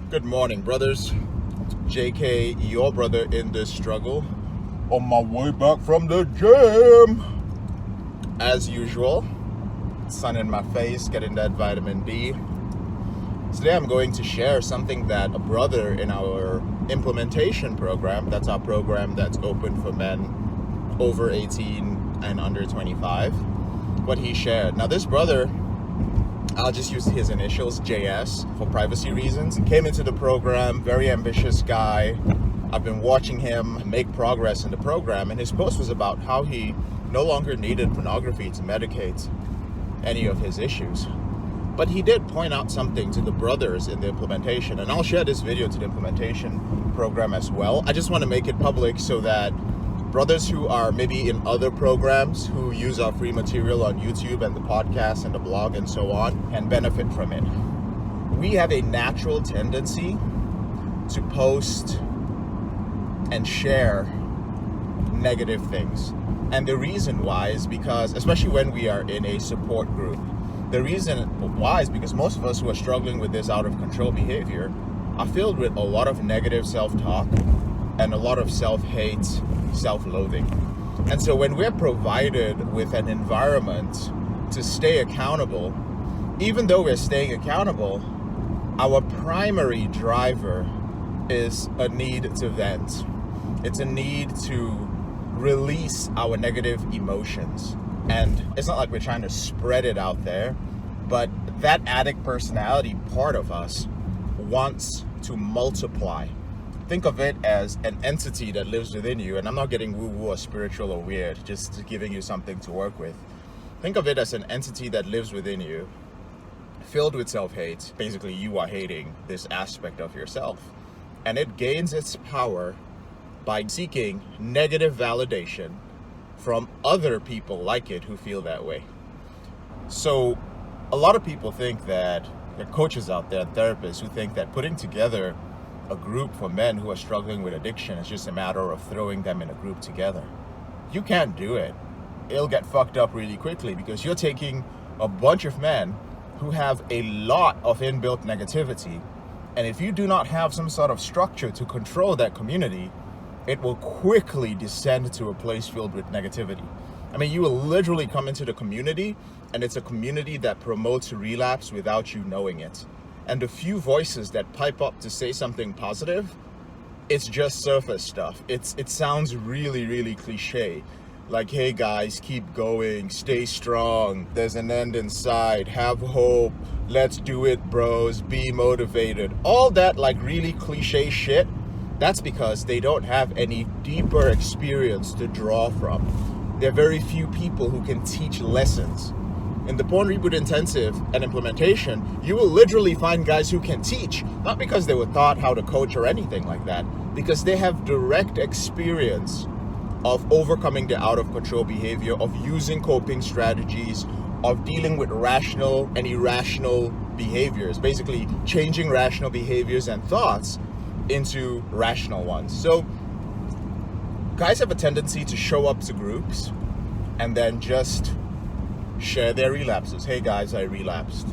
Good morning, brothers. JK, your brother in this struggle. On my way back from the gym. As usual, sun in my face, getting that vitamin D. Today I'm going to share something that a brother in our implementation program, that's our program that's open for men over 18 and under 25, what he shared. Now this brother, I'll just use his initials, JS, for privacy reasons. He came into the program, very ambitious guy. I've been watching him make progress in the program, and his post was about how he no longer needed pornography to medicate any of his issues. But he did point out something to the brothers in the implementation, and I'll share this video to the implementation program as well. I just want to make it public so that brothers who are maybe in other programs who use our free material on YouTube and the podcast and the blog and so on can benefit from it. We have a natural tendency to post and share negative things. And the reason why is because, especially when we are in a support group, the reason why is because most of us who are struggling with this out of control behavior are filled with a lot of negative self-talk and a lot of self-hate, self-loathing. And so when we're provided with an environment to stay accountable, even though we're staying accountable, our primary driver is a need to vent. It's a need to release our negative emotions. And it's not like we're trying to spread it out there, but that addict personality part of us wants to multiply. Think of it as an entity that lives within you, and I'm not getting woo-woo or spiritual or weird, just giving you something to work with. Think of it as an entity that lives within you, filled with self-hate. Basically, you are hating this aspect of yourself. And it gains its power by seeking negative validation from other people like it who feel that way. So a lot of people think that, there are coaches out there, therapists, who think that putting together a group for men who are struggling with addiction is just a matter of throwing them in a group together. You can't do it. It'll get fucked up really quickly because you're taking a bunch of men who have a lot of inbuilt negativity, and if you do not have some sort of structure to control that community, it will quickly descend to a place filled with negativity. I mean, you will literally come into the community, and it's a community that promotes relapse without you knowing it. And the few voices that pipe up to say something positive, it's just surface stuff. It sounds really, really cliche. Like, hey guys, keep going, stay strong, there's an end in sight, have hope, let's do it bros, be motivated. All that like really cliche shit, that's because they don't have any deeper experience to draw from. There are very few people who can teach lessons. In the Porn Reboot Intensive and implementation, you will literally find guys who can teach, not because they were taught how to coach or anything like that, because they have direct experience of overcoming the out of control behavior, of using coping strategies, of dealing with rational and irrational behaviors, basically changing rational behaviors and thoughts into rational ones. So guys have a tendency to show up to groups and then just share their relapses. Hey guys, I relapsed.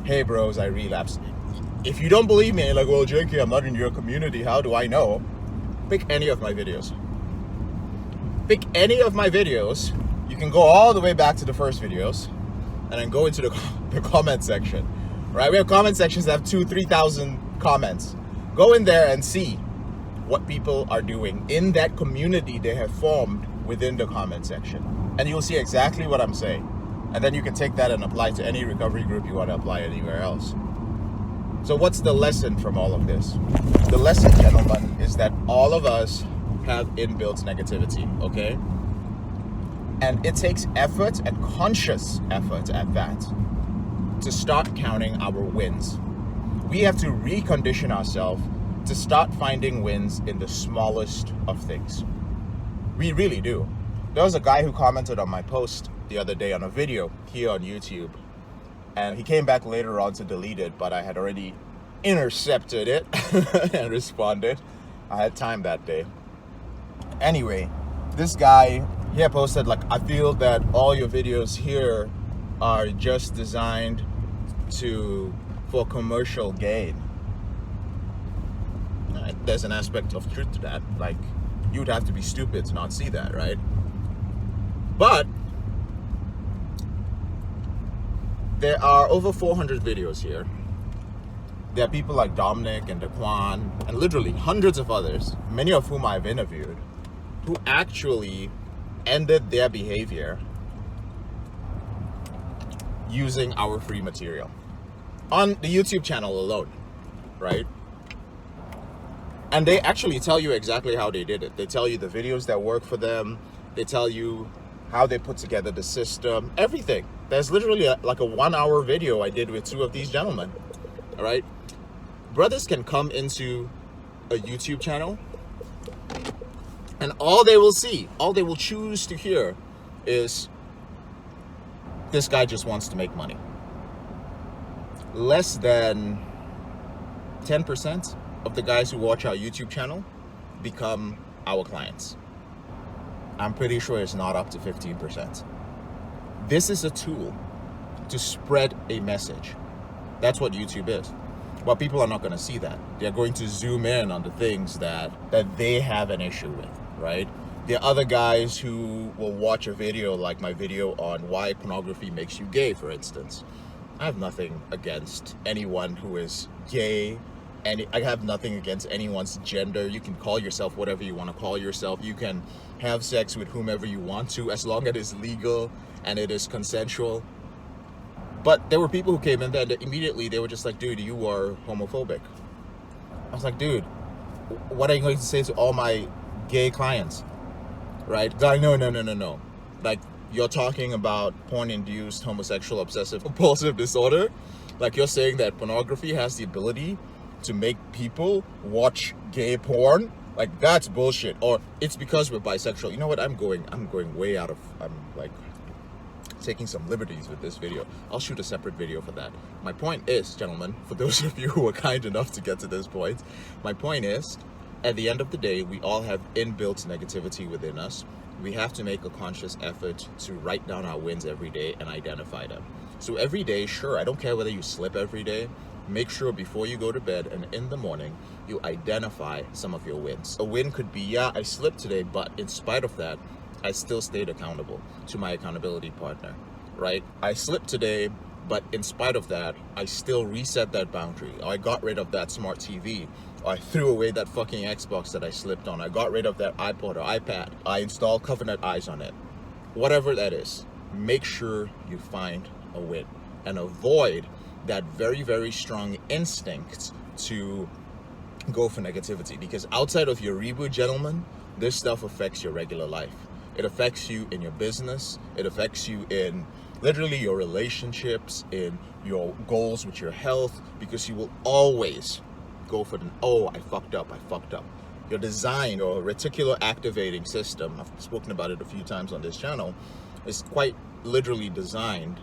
Hey bros, I relapsed. If you don't believe me, like, well, JK, I'm not in your community, how do I know? Pick any of my videos. Pick any of my videos. You can go all the way back to the first videos and then go into the comment section, right? We have comment sections that have 2,000-3,000 comments. Go in there and see what people are doing in that community they have formed within the comment section. And you'll see exactly what I'm saying. And then you can take that and apply to any recovery group you want to apply anywhere else. So what's the lesson from all of this? The lesson, gentlemen, is that all of us have inbuilt negativity, okay? And it takes effort, and conscious effort at that, to start counting our wins. We have to recondition ourselves to start finding wins in the smallest of things. We really do. There was a guy who commented on my post the other day on a video here on YouTube, and he came back later on to delete it, but I had already intercepted it and responded. I had time that day. Anyway, this guy here posted, like, I feel that all your videos here are just designed for commercial gain. there's an aspect of truth to that. Like, you would have to be stupid to not see that, right? But there are over 400 videos here. There are people like Dominic and Daquan and literally hundreds of others, many of whom I've interviewed, who actually ended their behavior using our free material on the YouTube channel alone, right? And they actually tell you exactly how they did it. They tell you the videos that work for them. They tell you how they put together the system, everything. There's literally like a 1-hour video I did with 2 of these gentlemen, all right? Brothers can come into a YouTube channel and all they will see, all they will choose to hear is, this guy just wants to make money. Less than 10% of the guys who watch our YouTube channel become our clients. I'm pretty sure it's not up to 15%. This is a tool to spread a message. That's what YouTube is. But people are not going to see that. They're going to zoom in on the things that they have an issue with, right? There are other guys who will watch a video like my video on why pornography makes you gay, for instance. I have nothing against anyone who is gay, and I have nothing against anyone's gender. You can call yourself whatever you want to call yourself. You can have sex with whomever you want to, as long as it is legal and it is consensual. But there were people who came in there and immediately they were just like, dude, you are homophobic. I was like, dude, what are you going to say to all my gay clients? Right? Like, no. Like, you're talking about porn-induced homosexual obsessive compulsive disorder. Like, you're saying that pornography has the ability to make people watch gay porn. Like, that's bullshit. Or it's because we're bisexual. You know what? I'm going way out of, I'm like taking some liberties with this video. I'll shoot a separate video for that. My point is, gentlemen, for those of you who are kind enough to get to this point, my point is, at the end of the day, we all have inbuilt negativity within us. We have to make a conscious effort to write down our wins every day and identify them. So every day, sure, I don't care whether you slip every day, make sure before you go to bed and in the morning, you identify some of your wins. A win could be, yeah, I slipped today, but in spite of that, I still stayed accountable to my accountability partner, right? I slipped today, but in spite of that, I still reset that boundary. I got rid of that smart TV. I threw away that fucking Xbox that I slipped on. I got rid of that iPod or iPad. I installed Covenant Eyes on it. Whatever that is, make sure you find a win and avoid that very, very strong instinct to go for negativity. Because outside of your reboot, gentlemen, this stuff affects your regular life. It affects you in your business. It affects you in literally your relationships, in your goals with your health, because you will always go for the, oh, I fucked up. Your design or reticular activating system, I've spoken about it a few times on this channel, is quite literally designed,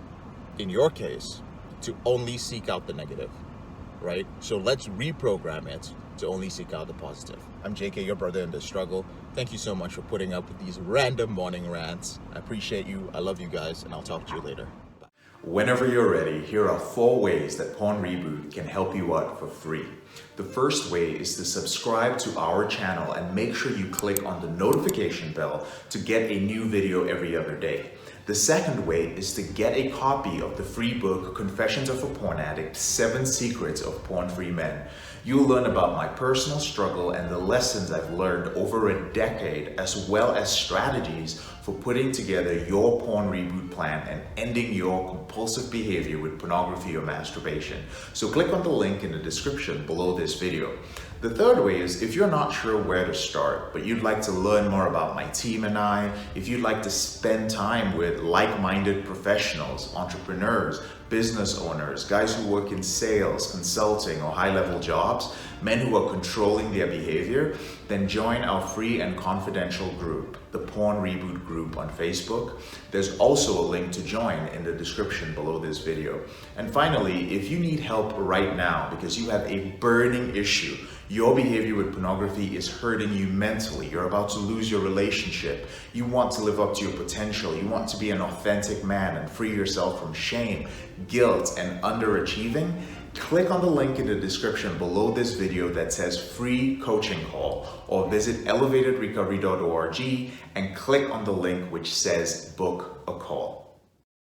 in your case, to only seek out the negative, right? So let's reprogram it to only seek out the positive. I'm JK, your brother in this struggle. Thank you so much for putting up with these random morning rants. I appreciate you. I love you guys, and I'll talk to you later. Bye. Whenever you're ready, here are 4 ways that Porn Reboot can help you out for free. The first way is to subscribe to our channel and make sure you click on the notification bell to get a new video every other day. The second way is to get a copy of the free book, Confessions of a Porn Addict, 7 Secrets of Porn-Free Men. You'll learn about my personal struggle and the lessons I've learned over a decade, as well as strategies for putting together your porn reboot plan and ending your compulsive behavior with pornography or masturbation. So click on the link in the description below this video. The third way is, if you're not sure where to start, but you'd like to learn more about my team and I, if you'd like to spend time with like-minded professionals, entrepreneurs, business owners, guys who work in sales, consulting, or high-level jobs, men who are controlling their behavior, then join our free and confidential group, the Porn Reboot group on Facebook. There's also a link to join in the description below this video. And finally, if you need help right now because you have a burning issue, your behavior with pornography is hurting you mentally, you're about to lose your relationship, you want to live up to your potential, you want to be an authentic man and free yourself from shame, guilt, and underachieving, Click on the link in the description below this video that says free coaching call, or visit elevatedrecovery.org and click on the link which says book a call.